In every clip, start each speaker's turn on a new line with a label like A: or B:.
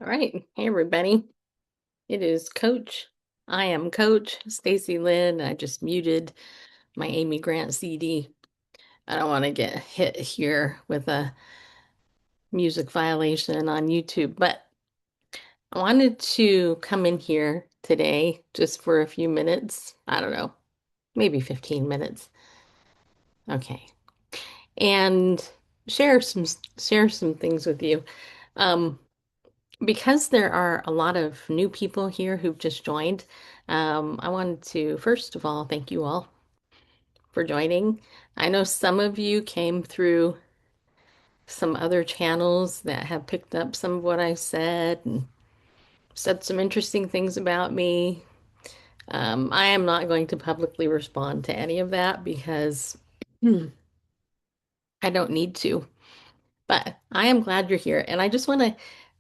A: All right. Hey, everybody. It is Coach. I am Coach Stacy Lynn. I just muted my Amy Grant CD. I don't want to get hit here with a music violation on YouTube, but I wanted to come in here today just for a few minutes. I don't know, maybe 15 minutes. Okay. And share some things with you. Um, Because there are a lot of new people here who've just joined, I wanted to, first of all, thank you all for joining. I know some of you came through some other channels that have picked up some of what I said and said some interesting things about me. I am not going to publicly respond to any of that because I don't need to. But I am glad you're here. And I just want to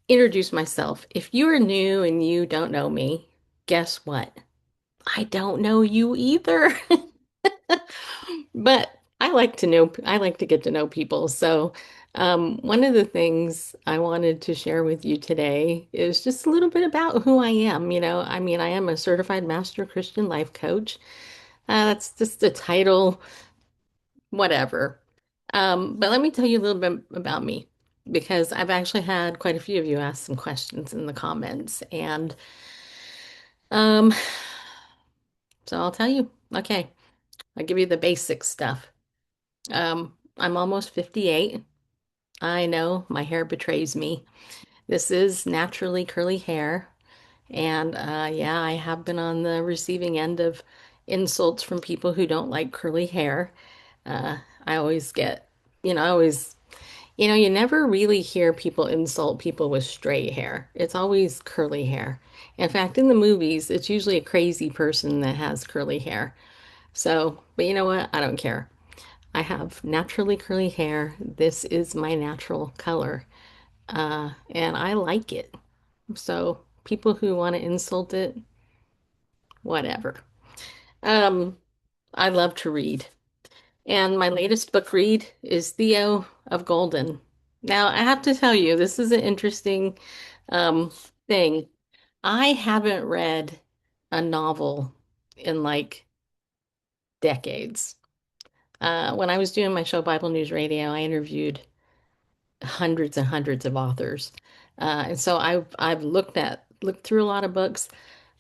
A: introduce myself. If you are new and you don't know me, guess what? I don't know you either. But I like to get to know people. So, one of the things I wanted to share with you today is just a little bit about who I am. I mean, I am a certified master Christian life coach. That's just a title, whatever. But let me tell you a little bit about me because I've actually had quite a few of you ask some questions in the comments. And um, so I'll tell you. Okay, I'll give you the basic stuff. I'm almost 58. I know my hair betrays me. This is naturally curly hair. And yeah, I have been on the receiving end of insults from people who don't like curly hair. Uh, I always get, I always, you never really hear people insult people with straight hair. It's always curly hair. In fact, in the movies, it's usually a crazy person that has curly hair. So, but you know what? I don't care. I have naturally curly hair. This is my natural color. And I like it. So people who want to insult it, whatever. Um, I love to read. And my latest book read is Theo of Golden. Now, I have to tell you, this is an interesting um, thing. I haven't read a novel in like decades. When I was doing my show Bible News Radio, I interviewed hundreds and hundreds of authors. And so I've looked through a lot of books,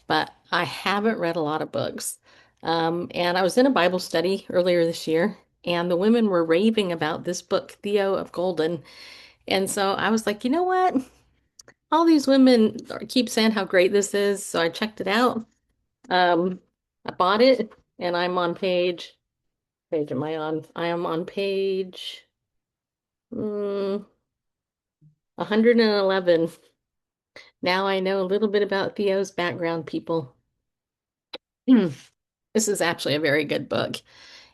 A: but I haven't read a lot of books. And I was in a Bible study earlier this year, and the women were raving about this book, Theo of Golden. And so I was like, you know what? All these women keep saying how great this is. So I checked it out. Um, I bought it, and I'm on page am I on? I am on page 111. Now I know a little bit about Theo's background, people. This is actually a very good book.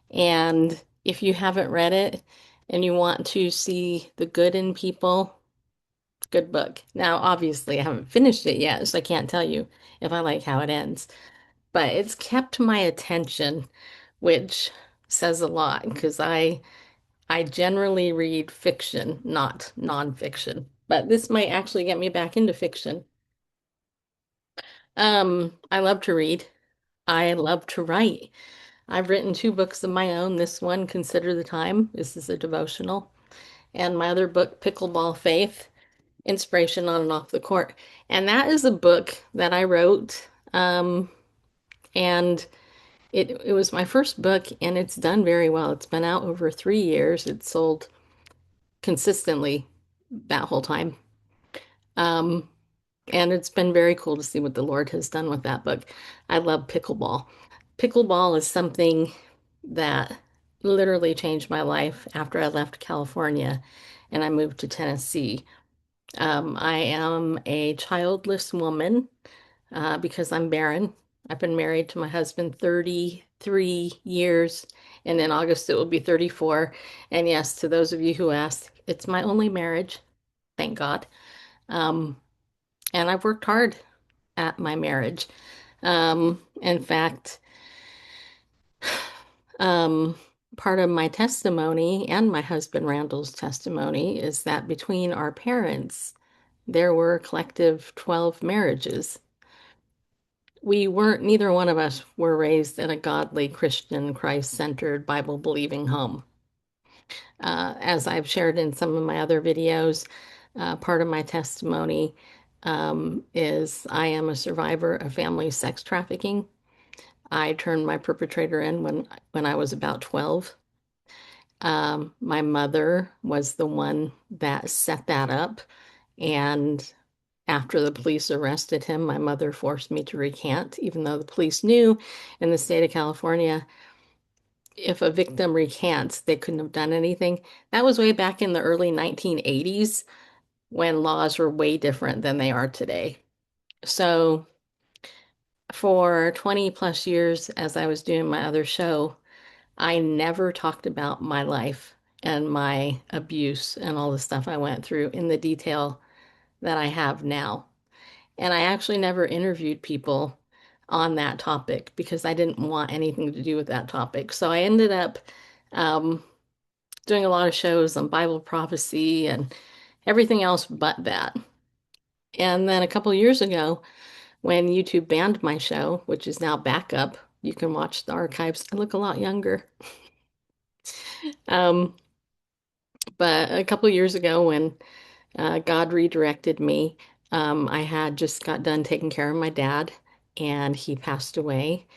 A: And if you haven't read it and you want to see the good in people, good book. Now, obviously, I haven't finished it yet, so I can't tell you if I like how it ends. But it's kept my attention, which says a lot because I generally read fiction, not nonfiction. But this might actually get me back into fiction. I love to read. I love to write. I've written two books of my own. This one, Consider the Time. This is a devotional. And my other book, Pickleball Faith, Inspiration on and Off the Court. And that is a book that I wrote. And it was my first book, and it's done very well. It's been out over 3 years. It's sold consistently that whole time. Um, and it's been very cool to see what the Lord has done with that book. I love pickleball. Pickleball is something that literally changed my life after I left California and I moved to Tennessee. I am a childless woman because I'm barren. I've been married to my husband 33 years, and in August it will be 34. And yes, to those of you who asked, it's my only marriage, thank God. Um, and I've worked hard at my marriage. In fact, um, part of my testimony and my husband Randall's testimony is that between our parents, there were a collective 12 marriages. Neither one of us were raised in a godly, Christian, Christ-centered, Bible-believing home. As I've shared in some of my other videos, part of my testimony is I am a survivor of family sex trafficking. I turned my perpetrator in when I was about 12. My mother was the one that set that up, and after the police arrested him, my mother forced me to recant, even though the police knew in the state of California, if a victim recants, they couldn't have done anything. That was way back in the early 1980s when laws were way different than they are today. So, for 20 plus years, as I was doing my other show, I never talked about my life and my abuse and all the stuff I went through in the detail that I have now. And I actually never interviewed people on that topic because I didn't want anything to do with that topic. So I ended up um, doing a lot of shows on Bible prophecy and everything else but that. And then a couple of years ago, when YouTube banned my show, which is now back up, you can watch the archives. I look a lot younger. Um, but a couple of years ago, when God redirected me, I had just got done taking care of my dad, and he passed away.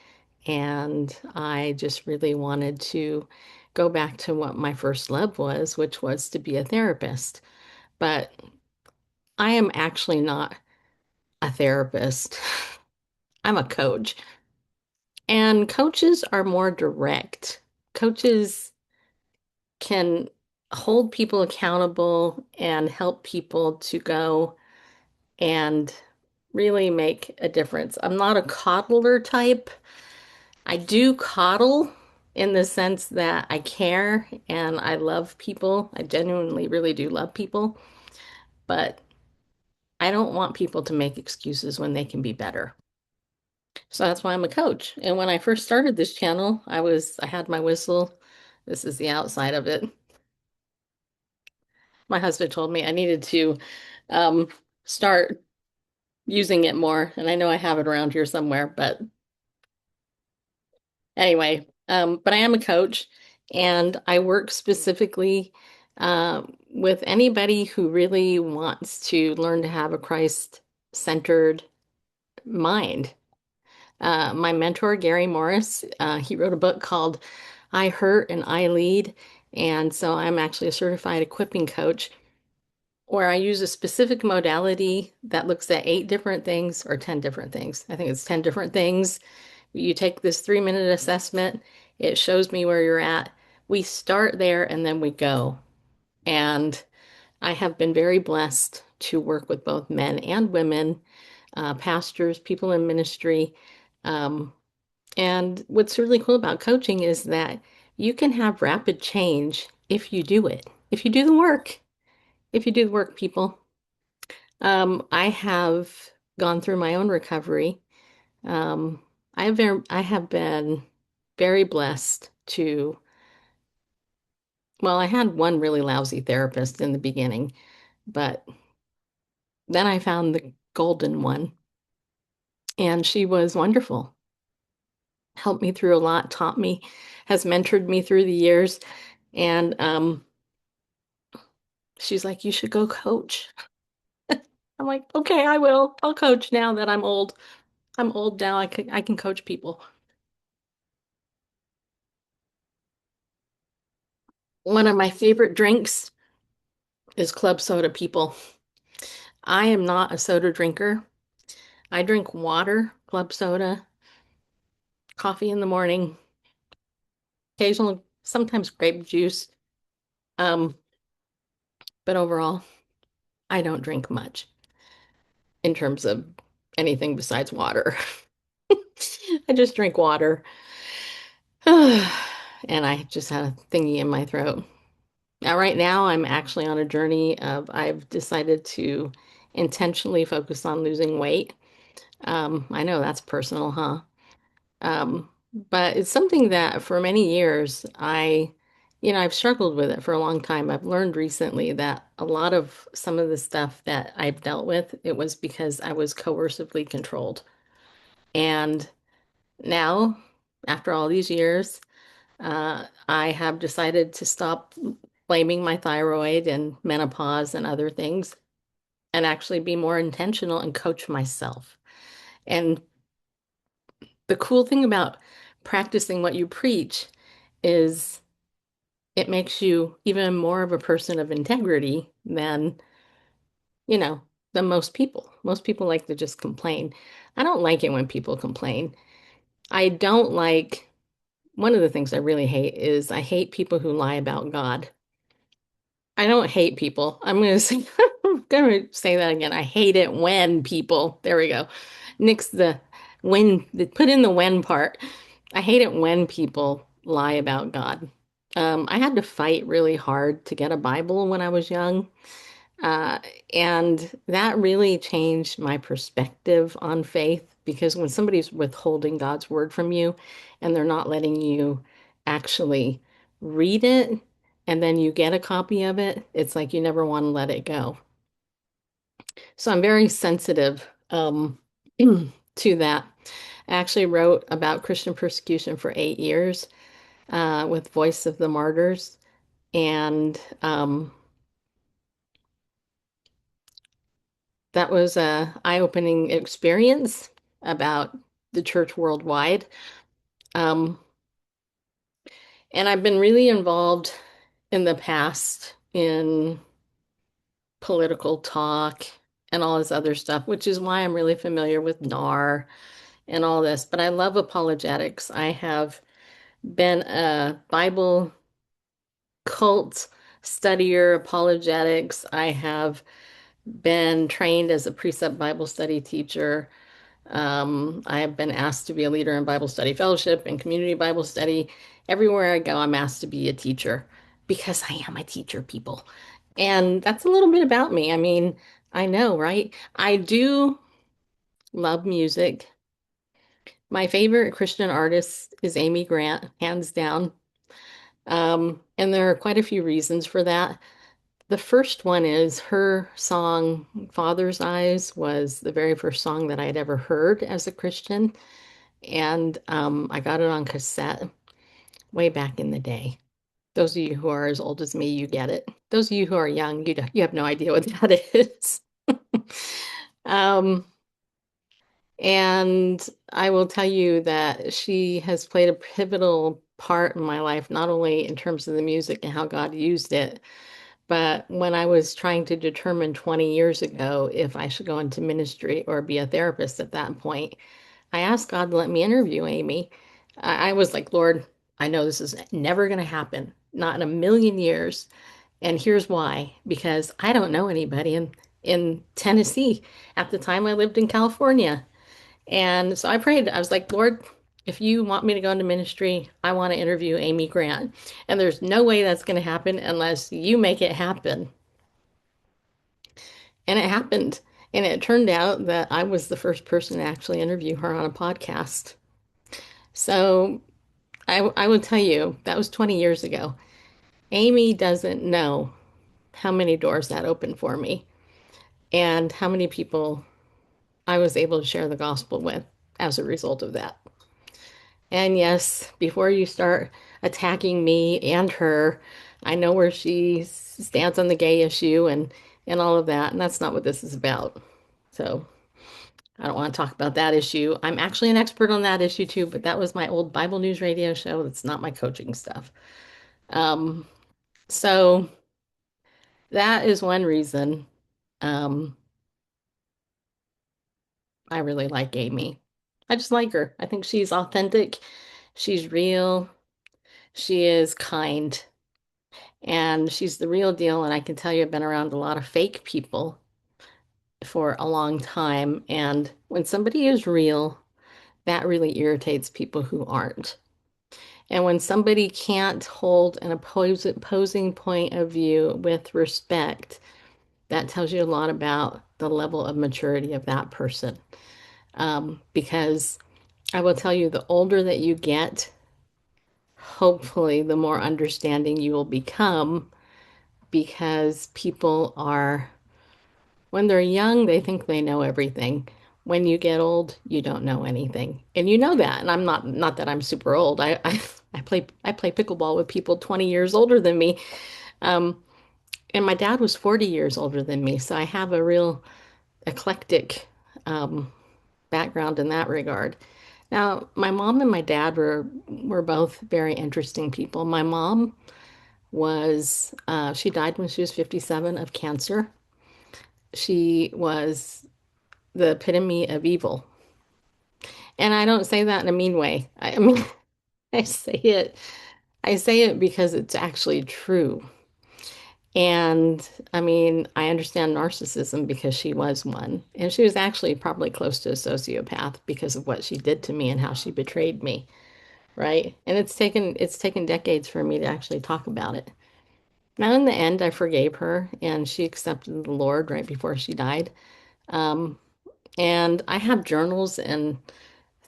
A: And I just really wanted to go back to what my first love was, which was to be a therapist. But I am actually not a therapist. I'm a coach. And coaches are more direct. Coaches can hold people accountable and help people to go and really make a difference. I'm not a coddler type. I do coddle in the sense that I care and I love people. I genuinely really do love people, but I don't want people to make excuses when they can be better. So that's why I'm a coach. And when I first started this channel, I had my whistle. This is the outside of it. My husband told me I needed to um, start using it more, and I know I have it around here somewhere, but anyway, but I am a coach and I work specifically with anybody who really wants to learn to have a Christ-centered mind. My mentor, Gary Morris, he wrote a book called I Hurt and I Lead. And so I'm actually a certified equipping coach where I use a specific modality that looks at 8 different things or 10 different things. I think it's 10 different things. You take this 3-minute assessment, it shows me where you're at. We start there and then we go. And I have been very blessed to work with both men and women, pastors, people in ministry. Um, and what's really cool about coaching is that you can have rapid change if you do it, if you do the work, if you do the work, people. I have gone through my own recovery. Um, I have been very blessed to, well, I had one really lousy therapist in the beginning, but then I found the golden one, and she was wonderful. Helped me through a lot, taught me, has mentored me through the years, and she's like, "You should go coach." I'm like, "Okay, I will. I'll coach now that I'm old. I'm old now. I can coach people." One of my favorite drinks is club soda, people. I am not a soda drinker. I drink water, club soda, coffee in the morning, occasionally, sometimes grape juice. Um, but overall, I don't drink much in terms of anything besides water. I just drink water. And I just had a thingy in my throat. Now, right now, I'm actually on a journey of I've decided to intentionally focus on losing weight. I know that's personal, huh? But it's something that for many years I I've struggled with it for a long time. I've learned recently that a lot of some of the stuff that I've dealt with, it was because I was coercively controlled. And now, after all these years, I have decided to stop blaming my thyroid and menopause and other things and actually be more intentional and coach myself. And the cool thing about practicing what you preach is it makes you even more of a person of integrity than, you know, than most people. Most people like to just complain. I don't like it when people complain. I don't like, one of the things I really hate is I hate people who lie about God. I don't hate people. I'm going to say, I'm going to say that again. I hate it when people, there we go. Nix the when, put in the when part. I hate it when people lie about God. I had to fight really hard to get a Bible when I was young. Uh, and that really changed my perspective on faith because when somebody's withholding God's word from you and they're not letting you actually read it, and then you get a copy of it, it's like you never want to let it go. So I'm very sensitive to that. I actually wrote about Christian persecution for 8 years with Voice of the Martyrs. And that was a eye-opening experience about the church worldwide. Um, and I've been really involved in the past in political talk and all this other stuff, which is why I'm really familiar with NAR and all this. But I love apologetics. I have been a Bible cult studier, apologetics. I have been trained as a precept Bible study teacher. I have been asked to be a leader in Bible study fellowship and community Bible study. Everywhere I go, I'm asked to be a teacher because I am a teacher, people. And that's a little bit about me. I mean, I know, right? I do love music. My favorite Christian artist is Amy Grant, hands down. And there are quite a few reasons for that. The first one is her song, Father's Eyes, was the very first song that I had ever heard as a Christian. And I got it on cassette way back in the day. Those of you who are as old as me, you get it. Those of you who are young, you have no idea what that is. Um, and I will tell you that she has played a pivotal part in my life, not only in terms of the music and how God used it, but when I was trying to determine 20 years ago if I should go into ministry or be a therapist at that point, I asked God to let me interview Amy. I was like, Lord, I know this is never going to happen, not in a million years. And here's why, because I don't know anybody in Tennessee. At the time, I lived in California. And so I prayed. I was like, Lord, if you want me to go into ministry, I want to interview Amy Grant. And there's no way that's going to happen unless you make it happen. And it happened. And it turned out that I was the first person to actually interview her on a podcast. So I will tell you, that was 20 years ago. Amy doesn't know how many doors that opened for me and how many people I was able to share the gospel with as a result of that. And yes, before you start attacking me and her, I know where she stands on the gay issue and all of that, and that's not what this is about. So I don't want to talk about that issue. I'm actually an expert on that issue too, but that was my old Bible News radio show. That's not my coaching stuff. Um, so that is one reason um, I really like Amy. I just like her. I think she's authentic. She's real. She is kind. And she's the real deal. And I can tell you, I've been around a lot of fake people for a long time. And when somebody is real, that really irritates people who aren't. And when somebody can't hold an opposing point of view with respect, that tells you a lot about the level of maturity of that person. Because I will tell you, the older that you get, hopefully the more understanding you will become because people are, when they're young, they think they know everything. When you get old, you don't know anything. And you know that. And I'm not that I'm super old. I play pickleball with people 20 years older than me. Um, and my dad was 40 years older than me. So I have a real eclectic um, background in that regard. Now, my mom and my dad were both very interesting people. My mom was she died when she was 57 of cancer. She was the epitome of evil. And I don't say that in a mean way. I mean, I say it I say it because it's actually true. And I mean, I understand narcissism because she was one. And she was actually probably close to a sociopath because of what she did to me and how she betrayed me, right? And it's taken decades for me to actually talk about it. Now, in the end, I forgave her and she accepted the Lord right before she died. Um, and I have journals and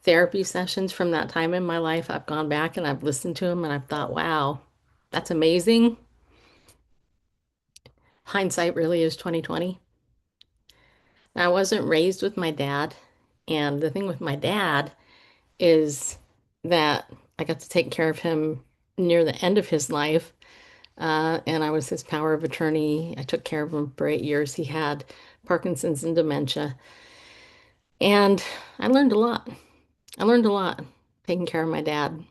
A: therapy sessions from that time in my life. I've gone back and I've listened to them and I've thought, wow, that's amazing. Hindsight really is 2020. I wasn't raised with my dad, and the thing with my dad is that I got to take care of him near the end of his life, and I was his power of attorney. I took care of him for 8 years. He had Parkinson's and dementia, and I learned a lot. I learned a lot taking care of my dad.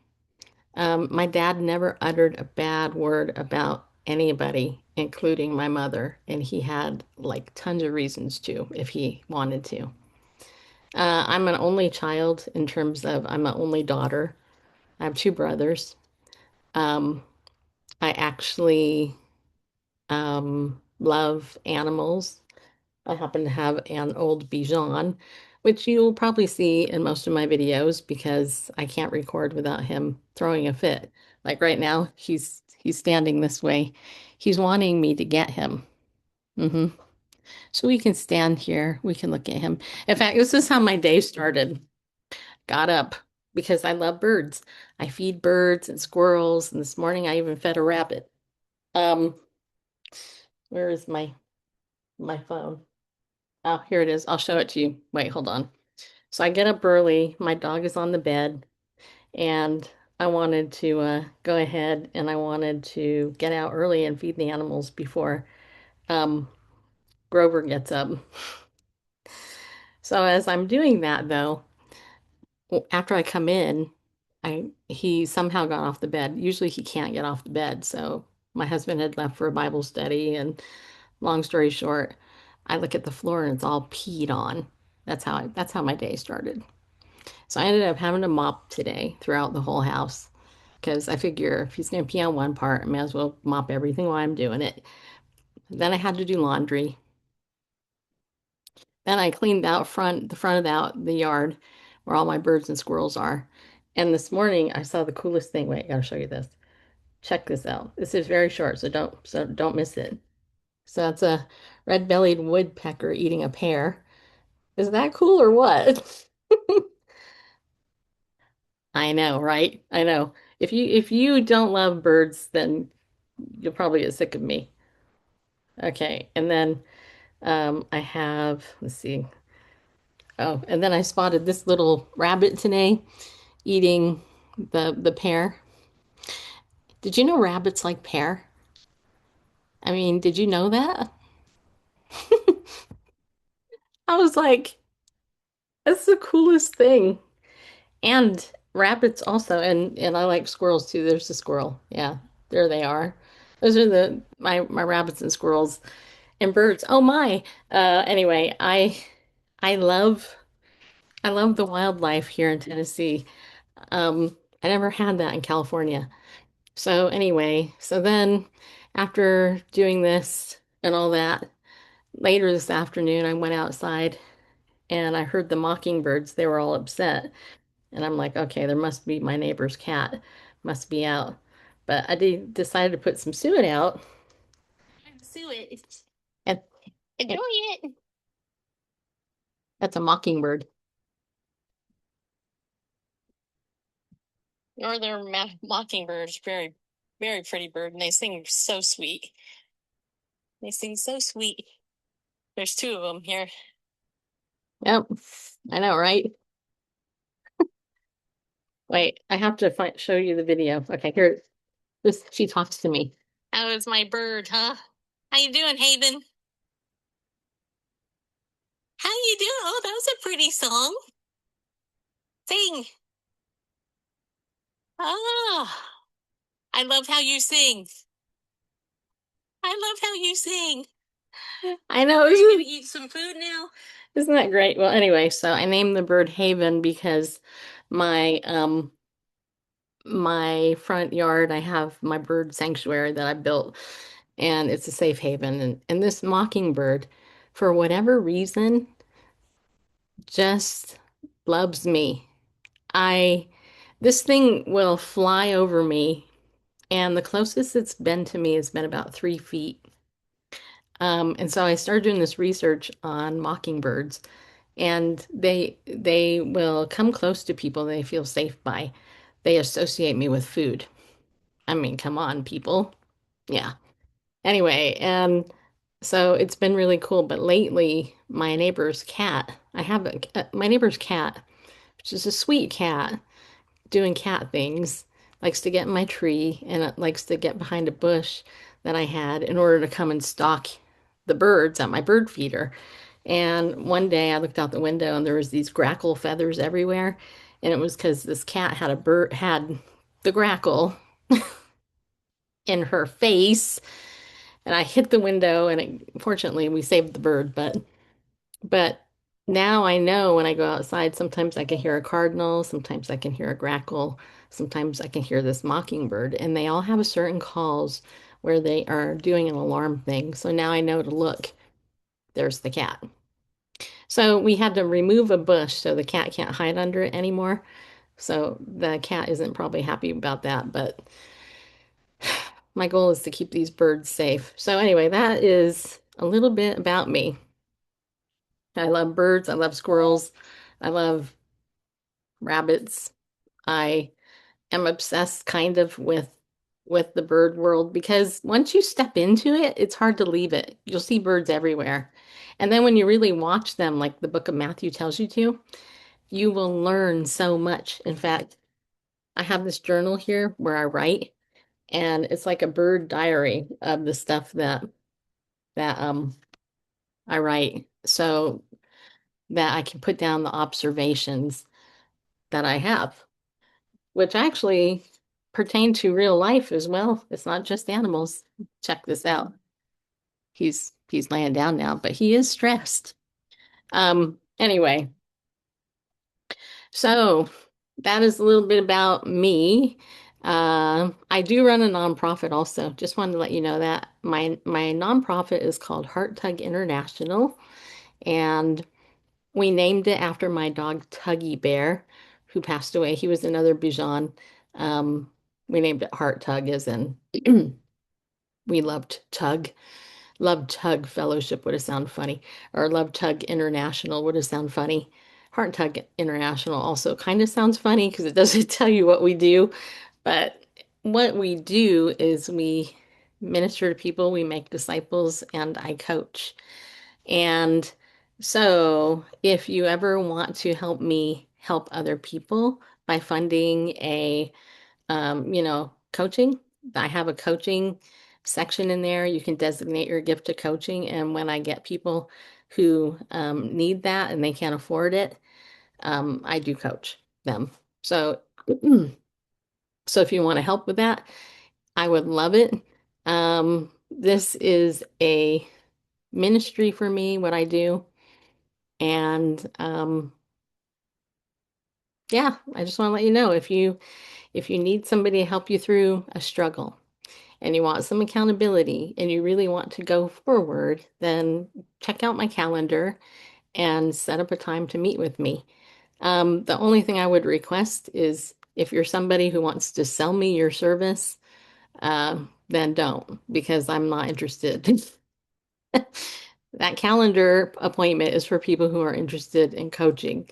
A: My dad never uttered a bad word about anybody, including my mother, and he had like tons of reasons to if he wanted to. I'm an only child in terms of I'm an only daughter. I have two brothers. Um, I actually love animals. I happen to have an old Bichon, which you'll probably see in most of my videos because I can't record without him throwing a fit. Like right now, he's standing this way. He's wanting me to get him. hmm So we can stand here. We can look at him. In fact, this is how my day started. Got up because I love birds. I feed birds and squirrels, and this morning I even fed a rabbit. Um, where is my phone? Oh, here it is. I'll show it to you. Wait, hold on. So I get up early. My dog is on the bed, and I wanted to go ahead and I wanted to get out early and feed the animals before um, Grover gets up. So as I'm doing that, though, after I come in, I he somehow got off the bed. Usually he can't get off the bed. So my husband had left for a Bible study, and long story short, I look at the floor and it's all peed on. That's how my day started. So I ended up having to mop today throughout the whole house because I figure if he's going to pee on one part, I may as well mop everything while I'm doing it. Then I had to do laundry. Then I cleaned out the front of the yard where all my birds and squirrels are. And this morning I saw the coolest thing. Wait, I gotta show you this. Check this out. This is very short, so don't miss it. So that's a red-bellied woodpecker eating a pear. Is that cool or what? I know, right? I know. If you don't love birds, then you'll probably get sick of me. Okay, and then I have, let's see. Oh, and then I spotted this little rabbit today eating the pear. Did you know rabbits like pear? I mean, did you know that? I was like, that's the coolest thing. And rabbits also, and I like squirrels too. There's a squirrel. Yeah, there they are. Those are my rabbits and squirrels and birds. Oh my. Anyway, I love I love the wildlife here in Tennessee. I never had that in California. So anyway, so then after doing this and all that, later this afternoon, I went outside and I heard the mockingbirds. They were all upset. And I'm like, okay, there must be my neighbor's cat, must be out. But I decided to put some suet out. Suet. And, enjoy it. That's a mockingbird. Northern mockingbirds, very, very pretty bird, and they sing so sweet. They sing so sweet. There's two of them here. Yep, I know, right? Wait, I have to show you the video. Okay, here, this she talks to me. How is my bird, huh? How you doing, Haven? How you doing? Oh, that was a pretty song. Sing. Ah, I love how you sing. I love how you sing. I know. Are you gonna eat some food now? Isn't that great? Well, anyway, so I named the bird Haven because my my front yard, I have my bird sanctuary that I built, and it's a safe haven. And this mockingbird, for whatever reason, just loves me. I This thing will fly over me, and the closest it's been to me has been about 3 feet. And so I started doing this research on mockingbirds, and they will come close to people they feel safe by. They associate me with food. I mean, come on, people. Yeah. Anyway, and so it's been really cool. But lately, my neighbor's cat, I have my neighbor's cat, which is a sweet cat, doing cat things, likes to get in my tree and it likes to get behind a bush that I had in order to come and stalk the birds at my bird feeder. And one day I looked out the window and there was these grackle feathers everywhere. And it was because this cat had the grackle in her face. And I hit the window and fortunately we saved the bird, but now I know when I go outside, sometimes I can hear a cardinal, sometimes I can hear a grackle, sometimes I can hear this mockingbird, and they all have a certain calls where they are doing an alarm thing. So now I know to look. There's the cat. So we had to remove a bush so the cat can't hide under it anymore. So the cat isn't probably happy about that, but my goal is to keep these birds safe. So anyway, that is a little bit about me. I love birds, I love squirrels, I love rabbits. I am obsessed kind of with the bird world because once you step into it, it's hard to leave it. You'll see birds everywhere. And then when you really watch them, like the book of Matthew tells you to, you will learn so much. In fact, I have this journal here where I write, and it's like a bird diary of the stuff that I write so that I can put down the observations that I have, which actually pertain to real life as well. It's not just animals. Check this out. He's laying down now, but he is stressed. Anyway, so that is a little bit about me. I do run a nonprofit also. Just wanted to let you know that my nonprofit is called Heart Tug International, and we named it after my dog Tuggy Bear, who passed away. He was another Bichon. Um, we named it Heart Tug, as in we loved Tug. Love Tug Fellowship would have sounded funny, or Love Tug International would have sounded funny. Heart Tug International also kind of sounds funny because it doesn't tell you what we do, but what we do is we minister to people, we make disciples, and I coach. And so, if you ever want to help me help other people by funding coaching, I have a coaching section in there. You can designate your gift to coaching. And when I get people who need that and they can't afford it, I do coach them. So, so if you want to help with that, I would love it. This is a ministry for me, what I do. And yeah, I just want to let you know if you need somebody to help you through a struggle and you want some accountability and you really want to go forward, then check out my calendar and set up a time to meet with me. The only thing I would request is if you're somebody who wants to sell me your service, then don't, because I'm not interested. That calendar appointment is for people who are interested in coaching.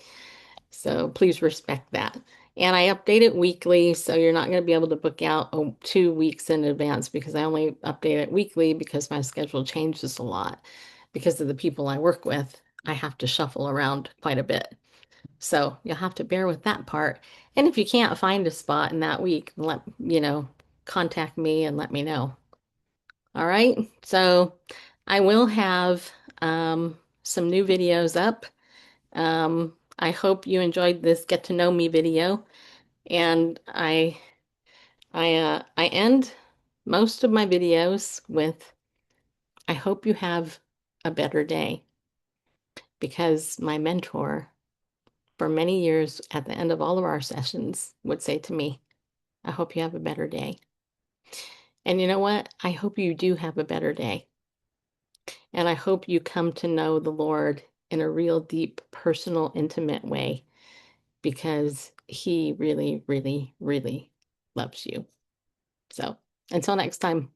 A: So please respect that. And I update it weekly, so you're not going to be able to book out 2 weeks in advance because I only update it weekly because my schedule changes a lot. Because of the people I work with, I have to shuffle around quite a bit. So you'll have to bear with that part. And if you can't find a spot in that week, contact me and let me know. All right. So I will have some new videos up. I hope you enjoyed this get to know me video. And I end most of my videos with I hope you have a better day because my mentor for many years at the end of all of our sessions would say to me, I hope you have a better day. And you know what? I hope you do have a better day. And I hope you come to know the Lord in a real deep, personal, intimate way because he really, really, really loves you. So until next time.